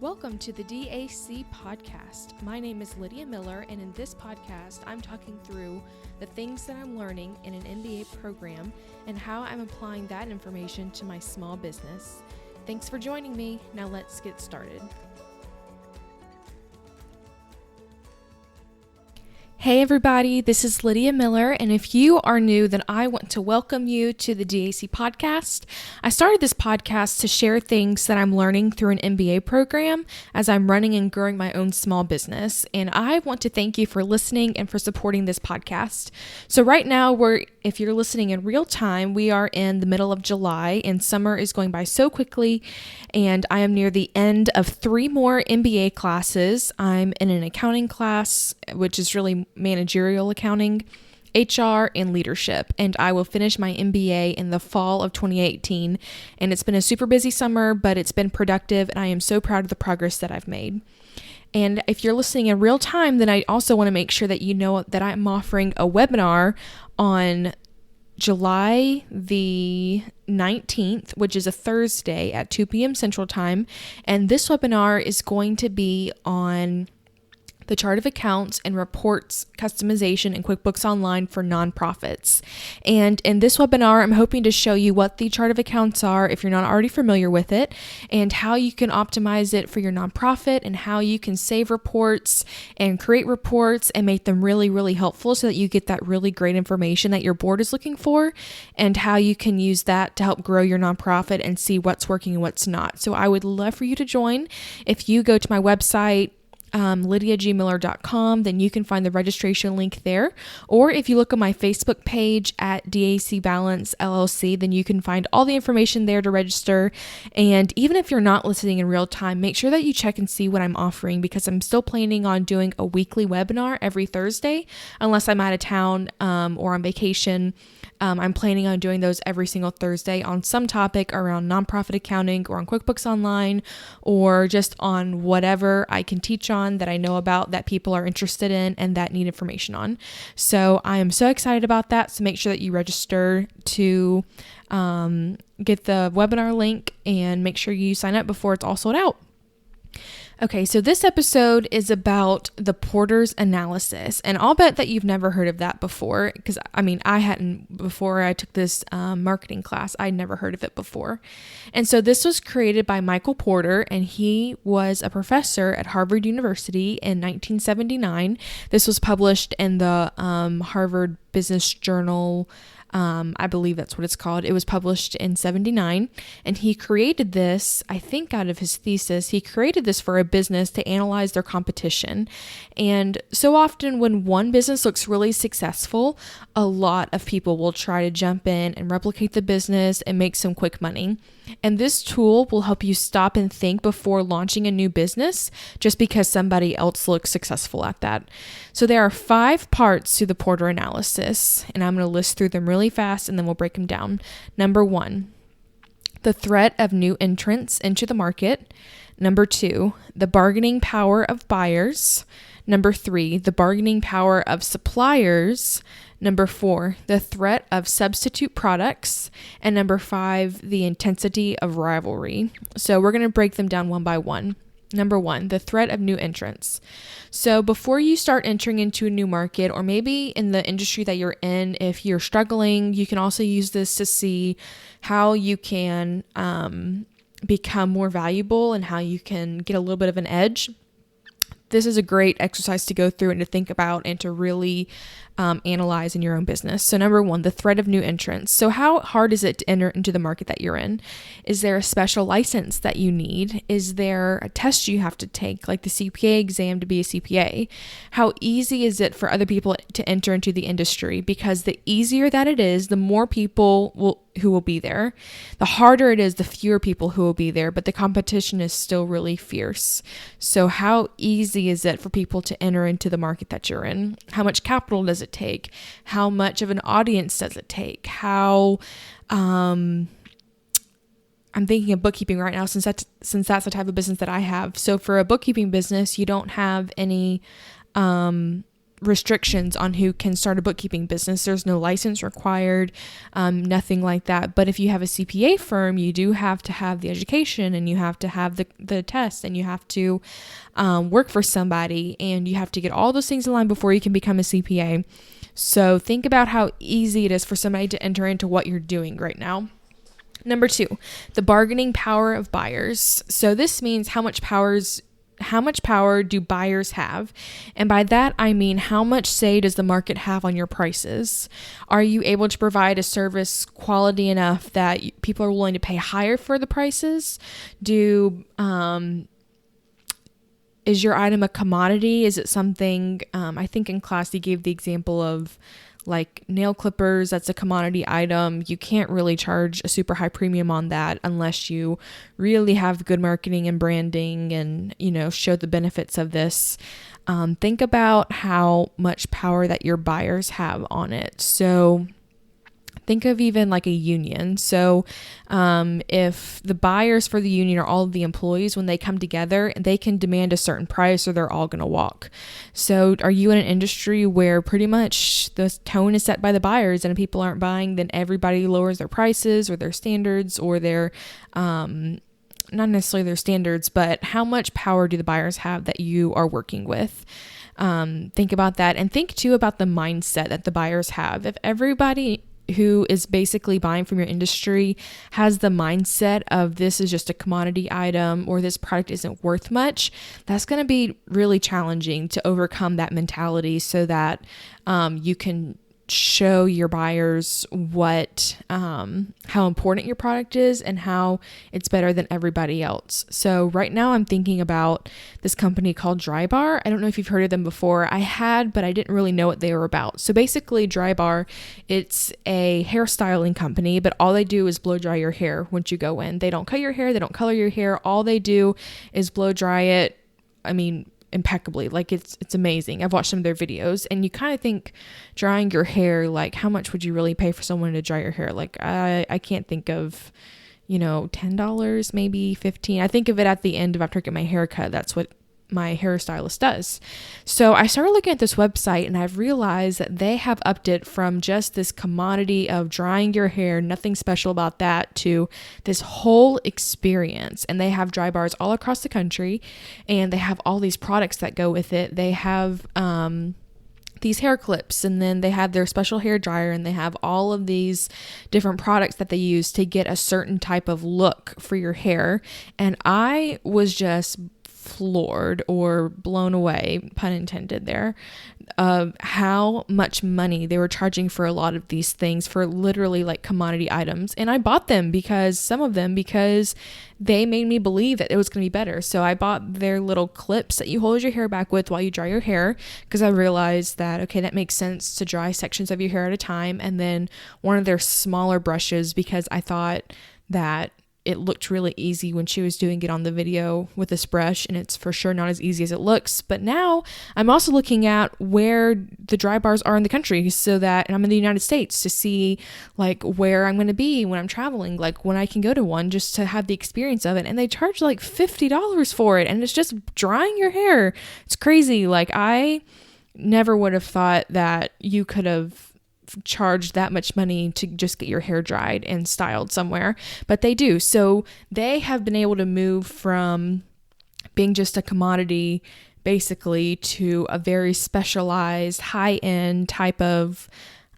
Welcome to the DAC podcast. My name is Lydia Miller, and in this podcast, I'm talking through the things that I'm learning in an MBA program and how I'm applying that information to my small business. Thanks for joining me. Now let's get started. Hey everybody, this is Lydia Miller, and if you are new, then I want to welcome you to the DAC podcast. I started this podcast to share things that I'm learning through an MBA program as I'm running and growing my own small business, and I want to thank you for listening and for supporting this podcast. So right now, if you're listening in real time, we are in the middle of July, and summer is going by so quickly, and I am near the end of 3 more MBA classes. I'm in an accounting class, which is really managerial accounting, HR, and leadership. And I will finish my MBA in the fall of 2018. And it's been a super busy summer, but it's been productive. And I am so proud of the progress that I've made. And if you're listening in real time, then I also want to make sure that you know that I'm offering a webinar on July the 19th, which is a Thursday at 2 p.m. Central Time. And this webinar is going to be on the chart of accounts and reports customization in QuickBooks Online for nonprofits. And in this webinar, I'm hoping to show you what the chart of accounts are if you're not already familiar with it, and how you can optimize it for your nonprofit, and how you can save reports and create reports and make them really, really helpful so that you get that really great information that your board is looking for, and how you can use that to help grow your nonprofit and see what's working and what's not. So I would love for you to join. If you go to my website, lydiagmiller.com, then you can find the registration link there. Or if you look on my Facebook page at DAC Balance LLC, then you can find all the information there to register. And even if you're not listening in real time, make sure that you check and see what I'm offering, because I'm still planning on doing a weekly webinar every Thursday, unless I'm out of town or on vacation. I'm planning on doing those every single Thursday on some topic around nonprofit accounting, or on QuickBooks Online, or just on whatever I can teach on that I know about that people are interested in and that need information on. So I am so excited about that. So make sure that you register to get the webinar link, and make sure you sign up before it's all sold out. Okay, so this episode is about the Porter's analysis, and I'll bet that you've never heard of that before, because I hadn't before I took this marketing class. I'd never heard of it before. And so this was created by Michael Porter, and he was a professor at Harvard University in 1979. This was published in the Harvard Business Journal. I believe that's what it's called. It was published in 79, and he created this, I think out of his thesis, he created this for a business to analyze their competition. And so often when one business looks really successful, a lot of people will try to jump in and replicate the business and make some quick money. And this tool will help you stop and think before launching a new business just because somebody else looks successful at that. So there are 5 parts to the Porter analysis, and I'm going to list through them really fast and then we'll break them down. Number 1, the threat of new entrants into the market. Number 2, the bargaining power of buyers. Number 3, the bargaining power of suppliers. Number 4, the threat of substitute products. And number 5, the intensity of rivalry. So we're going to break them down one by one. Number 1, the threat of new entrants. So before you start entering into a new market, or maybe in the industry that you're in, if you're struggling, you can also use this to see how you can become more valuable and how you can get a little bit of an edge. This is a great exercise to go through and to think about and to really analyze in your own business. So number 1, the threat of new entrants. So how hard is it to enter into the market that you're in? Is there a special license that you need? Is there a test you have to take, like the CPA exam to be a CPA? How easy is it for other people to enter into the industry? Because the easier that it is, the more people who will be there. The harder it is, the fewer people who will be there, but the competition is still really fierce. So how easy is it for people to enter into the market that you're in? How much capital does it take? How much of an audience does it take? I'm thinking of bookkeeping right now, since that's the type of business that I have. So for a bookkeeping business, you don't have any restrictions on who can start a bookkeeping business. There's no license required, nothing like that. But if you have a CPA firm, you do have to have the education, and you have to have the test, and you have to work for somebody, and you have to get all those things in line before you can become a CPA. So think about how easy it is for somebody to enter into what you're doing right now. Number 2, the bargaining power of buyers. So this means how much power do buyers have? And by that, I mean, how much say does the market have on your prices? Are you able to provide a service quality enough that people are willing to pay higher for the prices? Is your item a commodity? Is it something, I think in class you gave the example of like nail clippers, that's a commodity item. You can't really charge a super high premium on that unless you really have good marketing and branding and, show the benefits of this. Think about how much power that your buyers have on it. So think of even like a union. So if the buyers for the union are all of the employees, when they come together, they can demand a certain price or they're all going to walk. So are you in an industry where pretty much the tone is set by the buyers, and if people aren't buying, then everybody lowers their prices or their standards or their, not necessarily their standards, but how much power do the buyers have that you are working with? Think about that, and think too about the mindset that the buyers have. If everybody who is basically buying from your industry has the mindset of this is just a commodity item or this product isn't worth much, that's going to be really challenging to overcome that mentality so that you can show your buyers how important your product is and how it's better than everybody else. So right now I'm thinking about this company called Drybar. I don't know if you've heard of them before. I had, but I didn't really know what they were about. So basically Drybar, it's a hairstyling company, but all they do is blow dry your hair once you go in. They don't cut your hair. They don't color your hair. All they do is blow dry it. Impeccably. Like it's amazing. I've watched some of their videos, and you kind of think drying your hair, like how much would you really pay for someone to dry your hair? Like I can't think of, $10, maybe $15. I think of it at the end of after I get my hair cut. That's what my hairstylist does. So I started looking at this website, and I've realized that they have upped it from just this commodity of drying your hair, nothing special about that, to this whole experience. And they have dry bars all across the country, and they have all these products that go with it. They have these hair clips, and then they have their special hair dryer, and they have all of these different products that they use to get a certain type of look for your hair. And I was just floored or blown away, pun intended there, of how much money they were charging for a lot of these things, for literally like commodity items. And I bought them because they made me believe that it was going to be better. So I bought their little clips that you hold your hair back with while you dry your hair, because I realized that, okay, that makes sense to dry sections of your hair at a time. And then one of their smaller brushes, because I thought that it looked really easy when she was doing it on the video with this brush, and it's for sure not as easy as it looks. But now I'm also looking at where the dry bars are in the country, and I'm in the United States, to see like where I'm going to be when I'm traveling, like when I can go to one, just to have the experience of it. And they charge like $50 for it, and it's just drying your hair. It's crazy. Like I never would have thought that you could have charged that much money to just get your hair dried and styled somewhere, but they do. So they have been able to move from being just a commodity basically to a very specialized high-end type of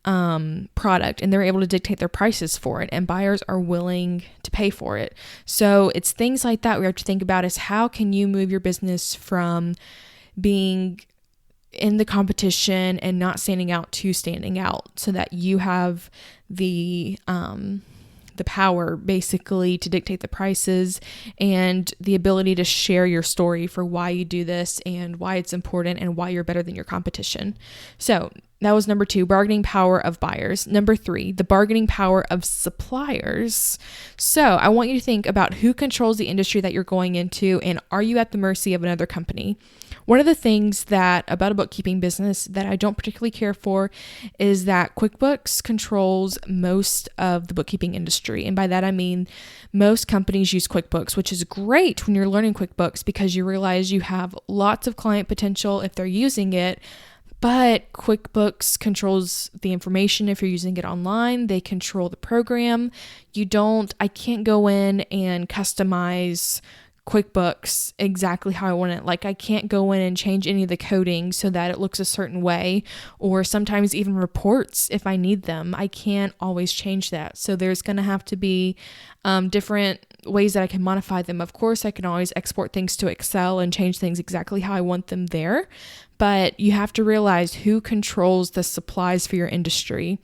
product, and they're able to dictate their prices for it, and buyers are willing to pay for it. So it's things like that we have to think about, is how can you move your business from being in the competition and not standing out to standing out, so that you have the power basically to dictate the prices and the ability to share your story for why you do this and why it's important and why you're better than your competition. So that was number 2, bargaining power of buyers. Number 3, the bargaining power of suppliers. So I want you to think about who controls the industry that you're going into, and are you at the mercy of another company? One of the things about a bookkeeping business that I don't particularly care for is that QuickBooks controls most of the bookkeeping industry. And by that, I mean most companies use QuickBooks, which is great when you're learning QuickBooks, because you realize you have lots of client potential if they're using it. But QuickBooks controls the information if you're using it online. They control the program. I can't go in and customize QuickBooks exactly how I want it. Like I can't go in and change any of the coding so that it looks a certain way, or sometimes even reports if I need them. I can't always change that. So there's going to have to be different ways that I can modify them. Of course, I can always export things to Excel and change things exactly how I want them there. But you have to realize who controls the supplies for your industry.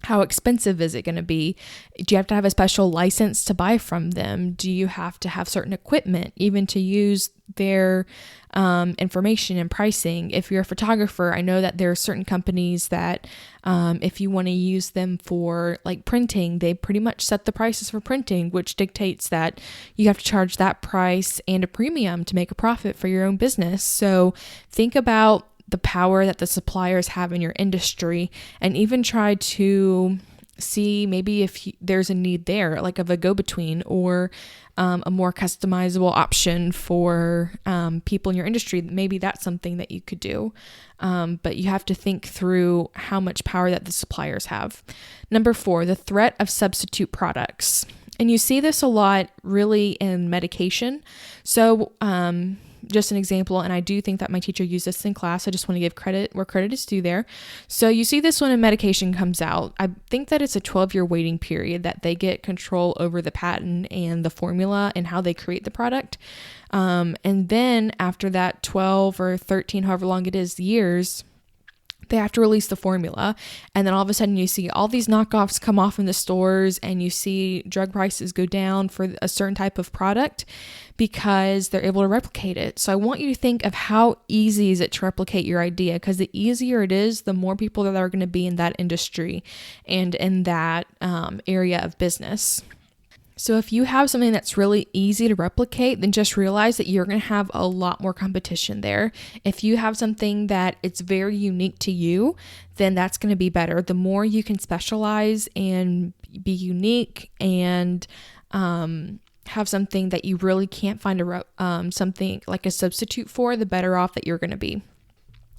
How expensive is it going to be? Do you have to have a special license to buy from them? Do you have to have certain equipment even to use their information and pricing? If you're a photographer, I know that there are certain companies that if you want to use them for like printing, they pretty much set the prices for printing, which dictates that you have to charge that price and a premium to make a profit for your own business. So think about the power that the suppliers have in your industry, and even try to see maybe if there's a need there, like of a go-between or a more customizable option for people in your industry. Maybe that's something that you could do. But you have to think through how much power that the suppliers have. Number 4, the threat of substitute products. And you see this a lot really in medication. So, just an example, and I do think that my teacher used this in class. I just want to give credit where credit is due there. So you see this when a medication comes out. I think that it's a 12-year waiting period that they get control over the patent and the formula and how they create the product. And then after that 12 or 13, however long it is, years, they have to release the formula. And then all of a sudden you see all these knockoffs come off in the stores, and you see drug prices go down for a certain type of product because they're able to replicate it. So I want you to think of how easy is it to replicate your idea, because the easier it is, the more people that are going to be in that industry and in that area of business. So if you have something that's really easy to replicate, then just realize that you're going to have a lot more competition there. If you have something that it's very unique to you, then that's going to be better. The more you can specialize and be unique and have something that you really can't find something like a substitute for, the better off that you're going to be.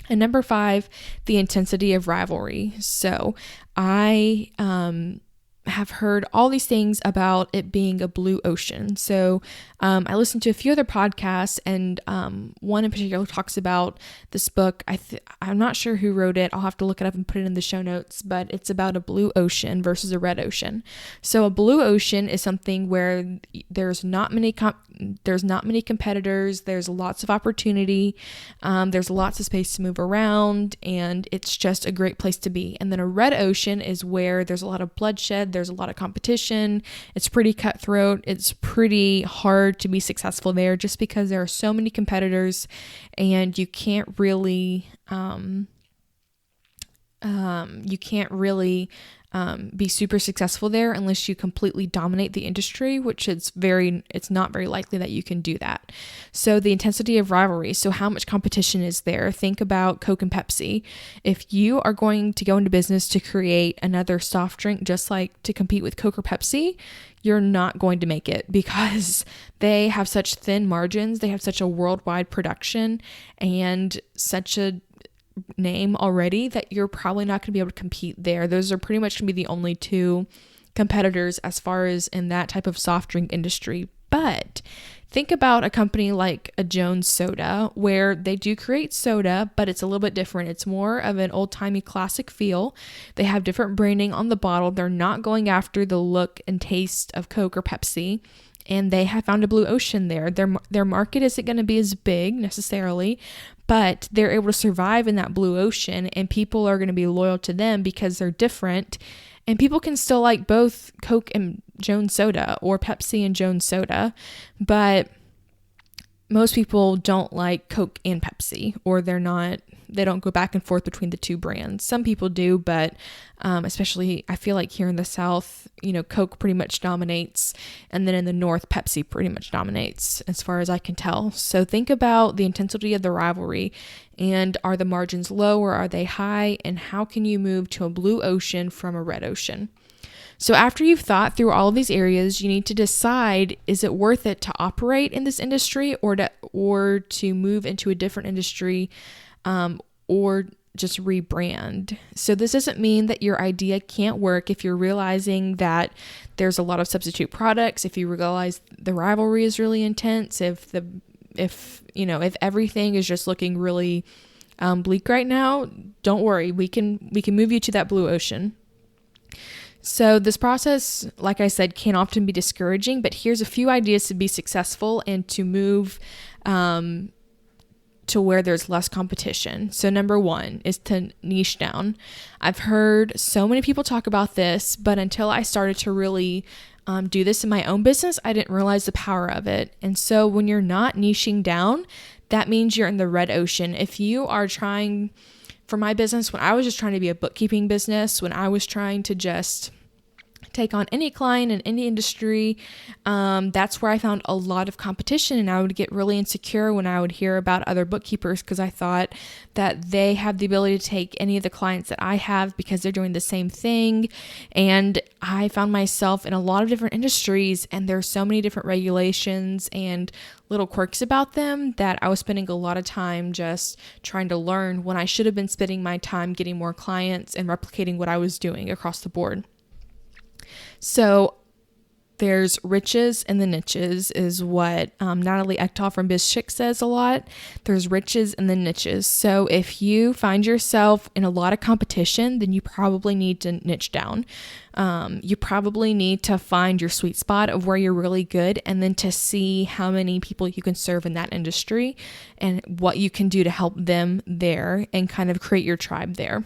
And number 5, the intensity of rivalry. So I have heard all these things about it being a blue ocean. So I listened to a few other podcasts, and one in particular talks about this book. I'm not sure who wrote it. I'll have to look it up and put it in the show notes, but it's about a blue ocean versus a red ocean. So a blue ocean is something where there's not many competitors, there's lots of opportunity, there's lots of space to move around, and it's just a great place to be. And then a red ocean is where there's a lot of bloodshed, there's a lot of competition, it's pretty cutthroat, it's pretty hard to be successful there just because there are so many competitors, and you can't really be super successful there unless you completely dominate the industry, which it's not very likely that you can do that. So the intensity of rivalry. So how much competition is there? Think about Coke and Pepsi. If you are going to go into business to create another soft drink just like to compete with Coke or Pepsi, you're not going to make it because they have such thin margins. They have such a worldwide production and such a name already that you're probably not going to be able to compete there. Those are pretty much going to be the only 2 competitors as far as in that type of soft drink industry. But think about a company like a Jones Soda, where they do create soda, but it's a little bit different. It's more of an old-timey classic feel. They have different branding on the bottle. They're not going after the look and taste of Coke or Pepsi. And they have found a blue ocean there. Their market isn't going to be as big necessarily, but they're able to survive in that blue ocean, and people are going to be loyal to them because they're different. And people can still like both Coke and Jones Soda or Pepsi and Jones Soda, but most people don't like Coke and Pepsi, or they don't go back and forth between the 2 brands. Some people do, but especially I feel like here in the South, Coke pretty much dominates, and then in the North, Pepsi pretty much dominates as far as I can tell. So think about the intensity of the rivalry, and are the margins low or are they high, and how can you move to a blue ocean from a red ocean? So after you've thought through all of these areas, you need to decide, is it worth it to operate in this industry or to move into a different industry, or just rebrand. So this doesn't mean that your idea can't work if you're realizing that there's a lot of substitute products, if you realize the rivalry is really intense, if everything is just looking really bleak right now, don't worry. We can move you to that blue ocean. So this process, like I said, can often be discouraging, but here's a few ideas to be successful and to move to where there's less competition. So number one is to niche down. I've heard so many people talk about this, but until I started to really do this in my own business, I didn't realize the power of it. And so when you're not niching down, that means you're in the red ocean. If you are trying, for my business, when I was just trying to be a bookkeeping business, when I was trying to just take on any client in any industry, that's where I found a lot of competition, and I would get really insecure when I would hear about other bookkeepers because I thought that they have the ability to take any of the clients that I have because they're doing the same thing. And I found myself in a lot of different industries, and there's so many different regulations and little quirks about them that I was spending a lot of time just trying to learn when I should have been spending my time getting more clients and replicating what I was doing across the board. So there's riches in the niches is what Natalie Ekdahl from BizChick says a lot. There's riches in the niches. So if you find yourself in a lot of competition, then you probably need to niche down. You probably need to find your sweet spot of where you're really good, and then to see how many people you can serve in that industry and what you can do to help them there and kind of create your tribe there.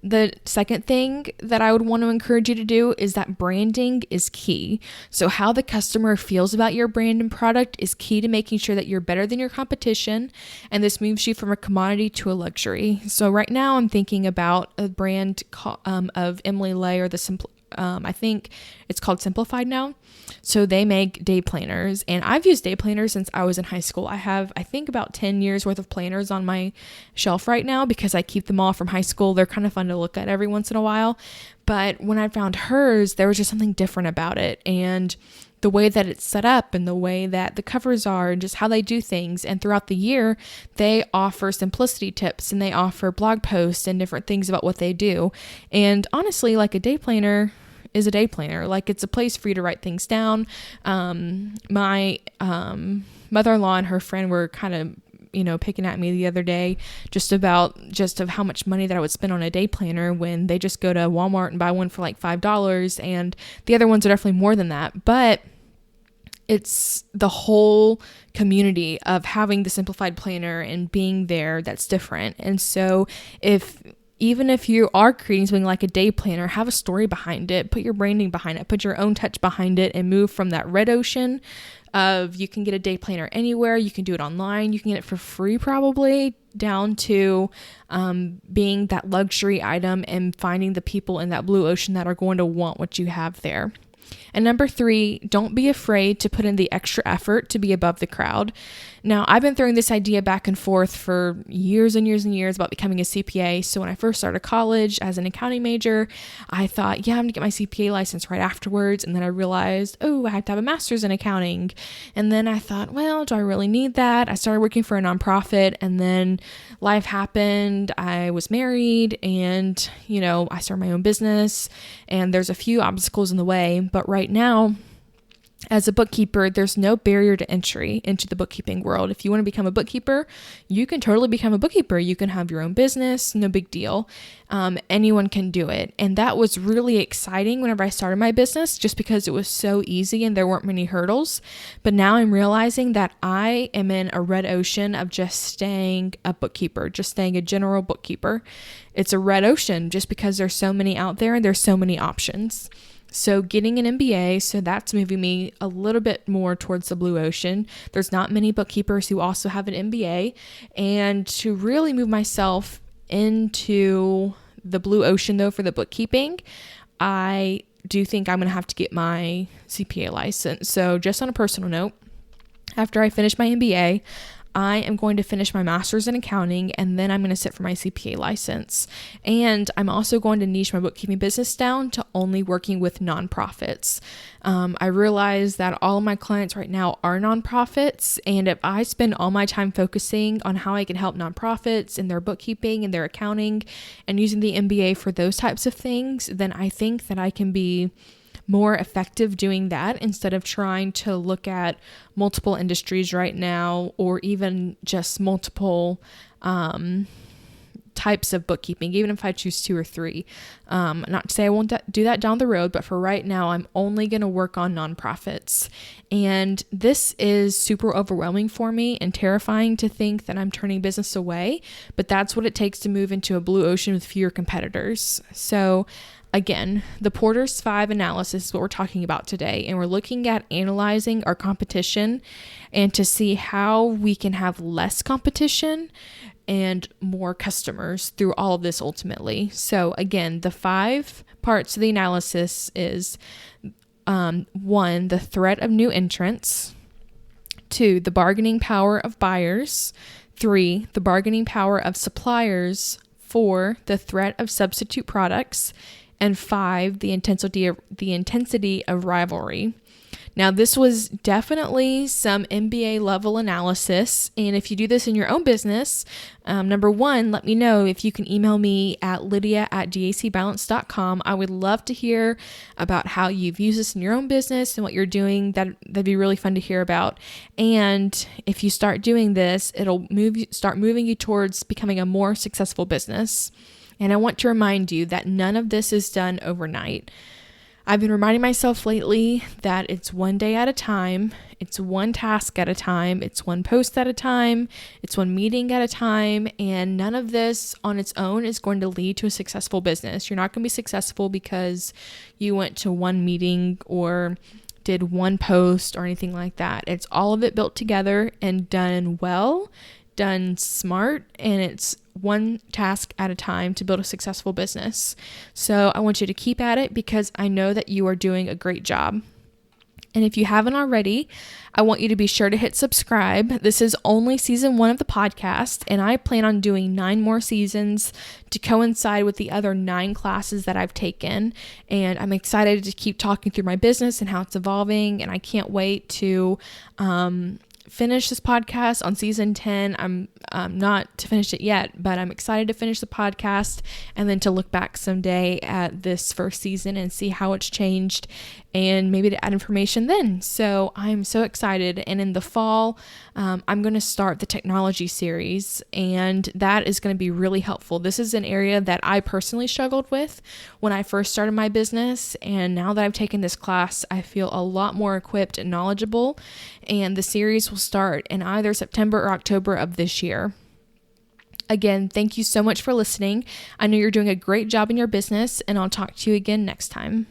The second thing that I would want to encourage you to do is that branding is key. So how the customer feels about your brand and product is key to making sure that you're better than your competition. And this moves you from a commodity to a luxury. So right now I'm thinking about a brand of Emily Lay, or I think it's called Simplified now. So they make day planners, and I've used day planners since I was in high school. I have, I think, about 10 years worth of planners on my shelf right now because I keep them all from high school. They're kind of fun to look at every once in a while. But when I found hers, there was just something different about it, and the way that it's set up and the way that the covers are and just how they do things. And throughout the year, they offer simplicity tips and they offer blog posts and different things about what they do. And honestly, like, a day planner is a day planner. Like, it's a place for you to write things down. My mother-in-law and her friend were kind of picking at me the other day just of how much money that I would spend on a day planner when they just go to Walmart and buy one for like $5, and the other ones are definitely more than that. But it's the whole community of having the simplified planner and being there that's different. And so even if you are creating something like a day planner, have a story behind it, put your branding behind it, put your own touch behind it, and move from that red ocean of you can get a day planner anywhere, you can do it online, you can get it for free probably, down to being that luxury item and finding the people in that blue ocean that are going to want what you have there. And number 3, don't be afraid to put in the extra effort to be above the crowd. Now, I've been throwing this idea back and forth for years and years and years about becoming a CPA. So when I first started college as an accounting major, I thought, yeah, I'm gonna get my CPA license right afterwards. And then I realized, I had to have a master's in accounting. And then I thought, well, do I really need that? I started working for a nonprofit, and then life happened. I was married, and, I started my own business, and there's a few obstacles in the way. But right now, as a bookkeeper, there's no barrier to entry into the bookkeeping world. If you want to become a bookkeeper, you can totally become a bookkeeper. You can have your own business, no big deal. Anyone can do it. And that was really exciting whenever I started my business, just because it was so easy and there weren't many hurdles. But now I'm realizing that I am in a red ocean of just staying a bookkeeper, just staying a general bookkeeper. It's a red ocean just because there's so many out there and there's so many options. So getting an MBA, so that's moving me a little bit more towards the blue ocean. There's not many bookkeepers who also have an MBA. And to really move myself into the blue ocean, though, for the bookkeeping, I do think I'm going to have to get my CPA license. So just on a personal note, after I finish my MBA, I am going to finish my master's in accounting, and then I'm going to sit for my CPA license. And I'm also going to niche my bookkeeping business down to only working with nonprofits. I realize that all of my clients right now are nonprofits, and if I spend all my time focusing on how I can help nonprofits in their bookkeeping and their accounting and using the MBA for those types of things, then I think that I can be more effective doing that instead of trying to look at multiple industries right now, or even just multiple types of bookkeeping, even if I choose 2 or 3. Not to say I won't do that down the road, but for right now, I'm only going to work on nonprofits. And this is super overwhelming for me and terrifying to think that I'm turning business away, but that's what it takes to move into a blue ocean with fewer competitors. So again, the Porter's 5 analysis is what we're talking about today, and we're looking at analyzing our competition and to see how we can have less competition and more customers through all of this ultimately. So again, the 5 parts of the analysis is 1, the threat of new entrants, 2, the bargaining power of buyers, 3, the bargaining power of suppliers, 4, the threat of substitute products, and 5, the intensity of rivalry. Now, this was definitely some MBA level analysis, and if you do this in your own business, number 1, let me know. If you can email me at lydia@dacbalance.com. I would love to hear about how you've used this in your own business and what you're doing. That'd be really fun to hear about. And if you start doing this, it'll start moving you towards becoming a more successful business. And I want to remind you that none of this is done overnight. I've been reminding myself lately that it's one day at a time, it's one task at a time, it's one post at a time, it's one meeting at a time, and none of this on its own is going to lead to a successful business. You're not going to be successful because you went to one meeting or did one post or anything like that. It's all of it built together and done well, done smart, and it's one task at a time to build a successful business. So I want you to keep at it because I know that you are doing a great job. And if you haven't already, I want you to be sure to hit subscribe. This is only season 1 of the podcast, and I plan on doing 9 more seasons to coincide with the other 9 classes that I've taken. And I'm excited to keep talking through my business and how it's evolving, and I can't wait to finish this podcast on season 10. I'm not to finish it yet, but I'm excited to finish the podcast and then to look back someday at this first season and see how it's changed and maybe to add information then. So I'm so excited. And in the fall, I'm going to start the technology series, and that is going to be really helpful. This is an area that I personally struggled with when I first started my business. And now that I've taken this class, I feel a lot more equipped and knowledgeable. And the series will start in either September or October of this year. Again, thank you so much for listening. I know you're doing a great job in your business, and I'll talk to you again next time.